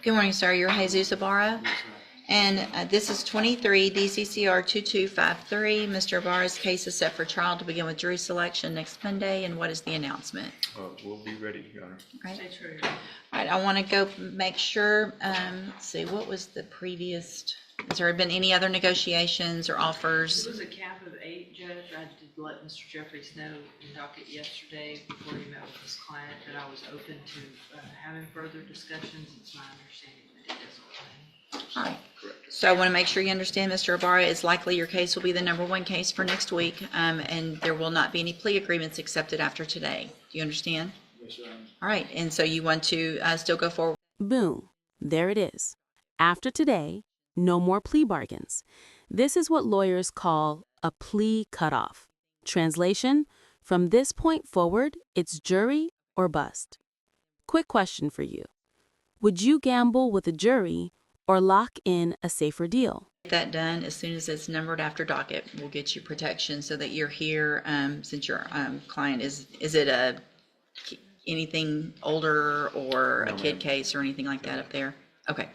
Good morning, sir. You're Jesus Ibarra. Yes, ma'am. And this is 23 DCCR 2253. Mr. Ibarra's case is set for trial to begin with jury selection next Monday. And what is the announcement? We'll be ready, Your Honor. Right. All right, I want to go make sure, let's see, what was the previous, has there been any other negotiations or offers? It was a cap of 8, Judge. I did let Mr. Jeffries know in docket yesterday before he met with his client that I was open to having further discussions. It's my understanding that it is okay. All right. Correct. So I want to make sure you understand, Mr. Ibarra, it's likely your case will be the #1 case for next week, and there will not be any plea agreements accepted after today. Do you understand? Yes, Your Honor. All right, and so you want to still go forward? Boom. There it is. After today, no more plea bargains. This is what lawyers call a plea cutoff. Translation, from this point forward, it's jury or bust. Quick question for you. Would you gamble with a jury or lock in a safer deal? Get that done as soon as it's numbered after docket. We'll get you protection so that you're here, since your client is it anything older or a No, kid ma'am. case or anything like that up there? Okay.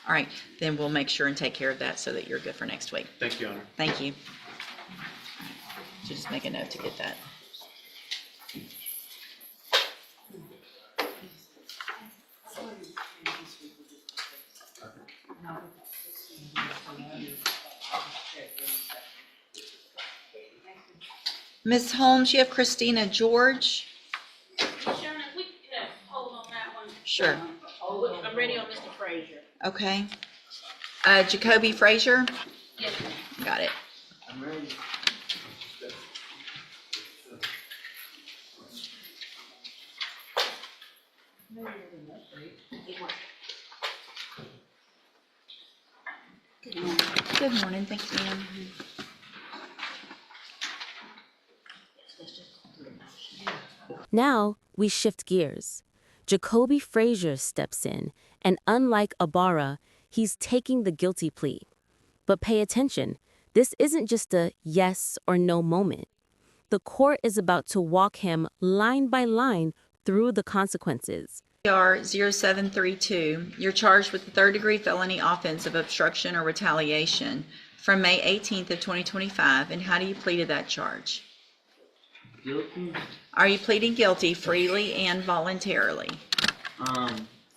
All right. Then we'll make sure and take care of that so that you're good for next week. Thank you, Your Honor. Thank you. So just make a note to get that. Ms. Holmes, you have Christina George? Shannon, we could hold on that one. Sure. I'm ready on Mr. Frazier. Okay. Jacoby Frazier? Yes, ma'am. Got it. I'm ready. Good morning. Thank you, ma'am. Now, we shift gears. Jacoby Frazier steps in, and unlike Ibarra, he's taking the guilty plea. But pay attention, this isn't just a yes or no moment. The court is about to walk him line by line through the consequences. PR 0732, you're charged with the third-degree felony offense of obstruction or retaliation from May 18th of 2025, and how do you plead to that charge? Guilty? Are you pleading guilty freely and voluntarily?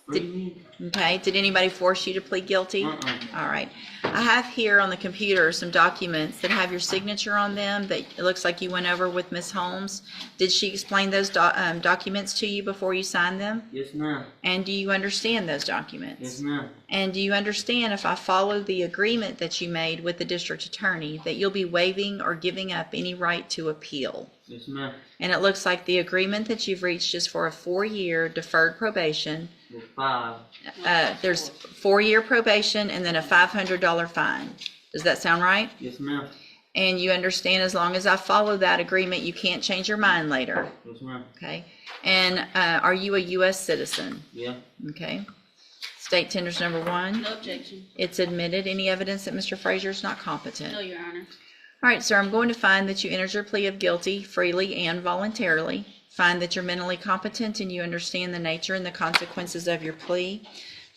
Freely? Okay, did anybody force you to plead guilty? Uh-uh. All right. I have here on the computer some documents that have your signature on them that it looks like you went over with Ms. Holmes. Did she explain those documents to you before you signed them? Yes, ma'am. And do you understand those documents? Yes, ma'am. And do you understand, if I follow the agreement that you made with the district attorney, that you'll be waiving or giving up any right to appeal? Yes, ma'am. And it looks like the agreement that you've reached is for a 4-year deferred probation. With 5. There's 4-year probation and then a $500 fine. Does that sound right? Yes, ma'am. And you understand, as long as I follow that agreement, you can't change your mind later, Yes, ma'am. okay? And are you a U.S. citizen? Yeah. Okay. State tenders number 1. No objection. It's admitted. Any evidence that Mr. Frazier is not competent? No, Your Honor. All right, sir, I'm going to find that you entered your plea of guilty freely and voluntarily. Find that you're mentally competent and you understand the nature and the consequences of your plea.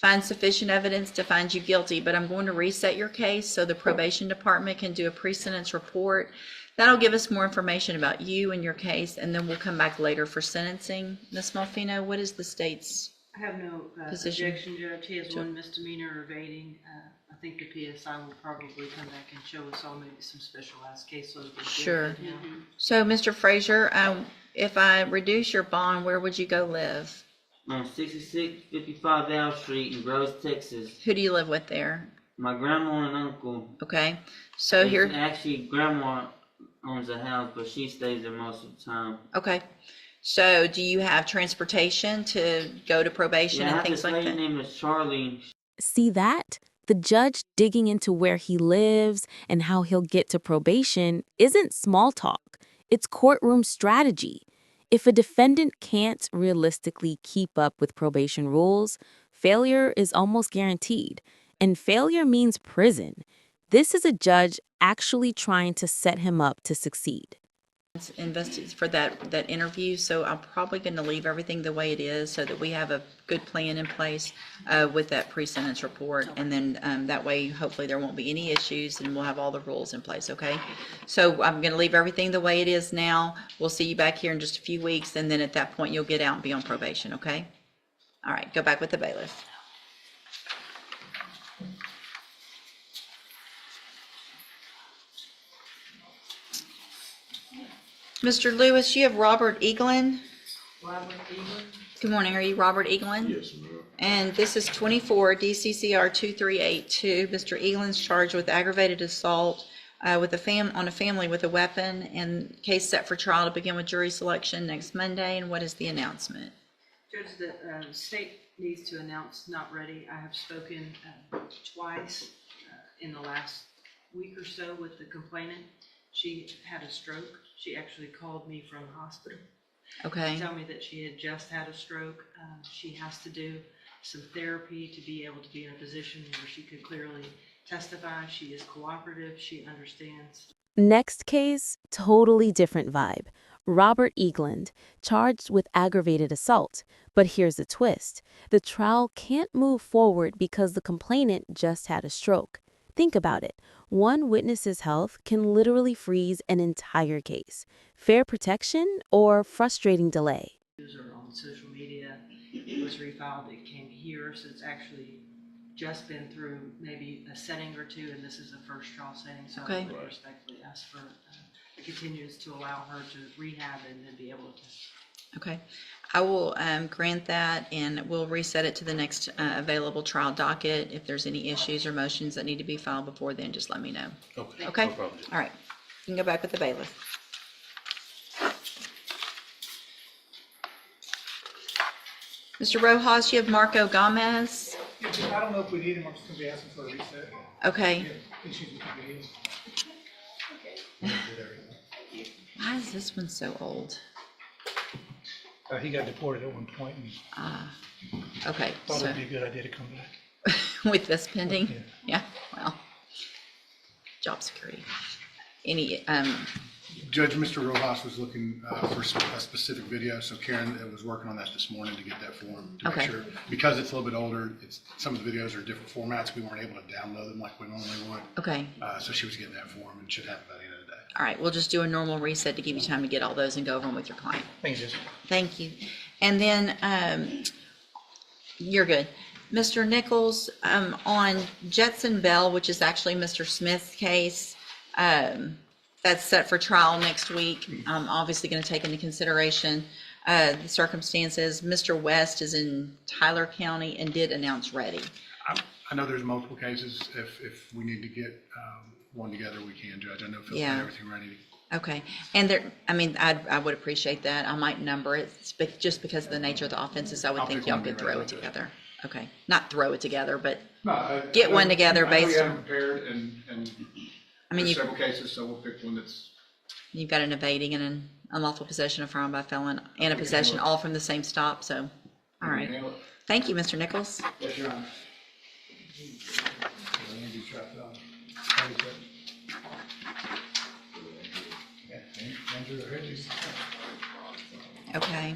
Find sufficient evidence to find you guilty, but I'm going to reset your case so the probation department can do a pre-sentence report. That'll give us more information about you and your case, and then we'll come back later for sentencing. Ms. Malfino, what is the state's? I have no Position. objection, Judge. He has one misdemeanor evading. I think the PSI will probably come back and show us all maybe some specialized caseload. that Sure. deal with him. So, Mr. Frazier, if I reduce your bond, where would you go live? 6655 Al Street in Groves, Texas. Who do you live with there? My grandma and uncle. Okay, so It's here, Actually, grandma owns a house, but she stays there most of the time. okay. So do you have transportation to go to probation Yeah, I and have things this like lady that? named Miss Charlie. See that? The judge digging into where he lives and how he'll get to probation isn't small talk. It's courtroom strategy. If a defendant can't realistically keep up with probation rules, failure is almost guaranteed. And failure means prison. This is a judge actually trying to set him up to succeed. invested for that interview, so I'm probably going to leave everything the way it is so that we have a good plan in place with that pre-sentence report, and then that way hopefully there won't be any issues and we'll have all the rules in place. Okay, so I'm going to leave everything the way it is now. We'll see you back here in just a few weeks, and then at that point you'll get out and be on probation. Okay, all right, go back with the bailiff. Mr. Lewis, you have Robert Eaglin. Robert Eaglin? Good morning. Are you Robert Eaglin? Yes, ma'am. And this is 24 DCCR 2382. Mr. Eaglin's charged with aggravated assault on a family with a weapon, and case set for trial to begin with jury selection next Monday. And what is the announcement? Judge, the state needs to announce not ready. I have spoken twice in the last week or so with the complainant. She had a stroke. She actually called me from the hospital Okay. to tell me that she had just had a stroke. She has to do some therapy to be able to be in a position where she could clearly testify. She is cooperative. She understands. Next case, totally different vibe. Robert Eagland, charged with aggravated assault. But here's the twist. The trial can't move forward because the complainant just had a stroke. Think about it. One witness's health can literally freeze an entire case. Fair protection or frustrating delay? User on social media, it was refiled, it came here, so it's actually just been through maybe a setting or two, and this is a first trial setting, so Okay. I would respectfully ask for a continuance to allow her to rehab and then be able to. Okay. I will grant that, and we'll reset it to the next available trial docket. If there's any issues or motions that need to be filed before then, just let me know. Okay. Okay? No problem. All right. You can go back with the bailiff. Mr. Rojas, you have Marco Gomez. Yeah, I don't know if we need him, I'm just gonna be asking for a reset. Okay. Yeah, issues with the video. Why is this one so old? He got deported at one point and Okay, thought so it'd be a good idea to come back. with this pending? Yeah. Yeah, well, job security. Any, Judge, Mr. Rojas was looking for a specific video, so Karen was working on that this morning to get that form to Okay. make sure. Because it's a little bit older, some of the videos are different formats, we weren't able to download them like we normally would. okay. So she was getting that form and should have it by the end of the day. All right, we'll just do a normal reset to give you time to get all those and go over them with your client. Thank you, Judge. Thank you. And then, you're good. Mr. Nichols, on Jetson Bell, which is actually Mr. Smith's case, that's set for trial next week. I'm obviously going to take into consideration the circumstances. Mr. West is in Tyler County and did announce ready. I know there's multiple cases. If we need to get one together, we can, Judge. I know Phil's Yeah. got everything ready. Okay, and there, I mean, I would appreciate that. I might number it, just because of the nature of the offenses. I would I'll think pick y'all one could to throw right it away. together. Okay, not throw it together, but No, Get one together I know based we on- haven't prepared and I mean, there's several cases, so we'll pick one that's. you've got an evading and an unlawful possession of firearm by felon and a possession, all from the same stop, so, all right. Handle it. Thank you, Mr. Nichols. Yes, Your Honor. Andy trapped it on. Thank you, Judge. Yeah, Andrew, I heard you. Okay.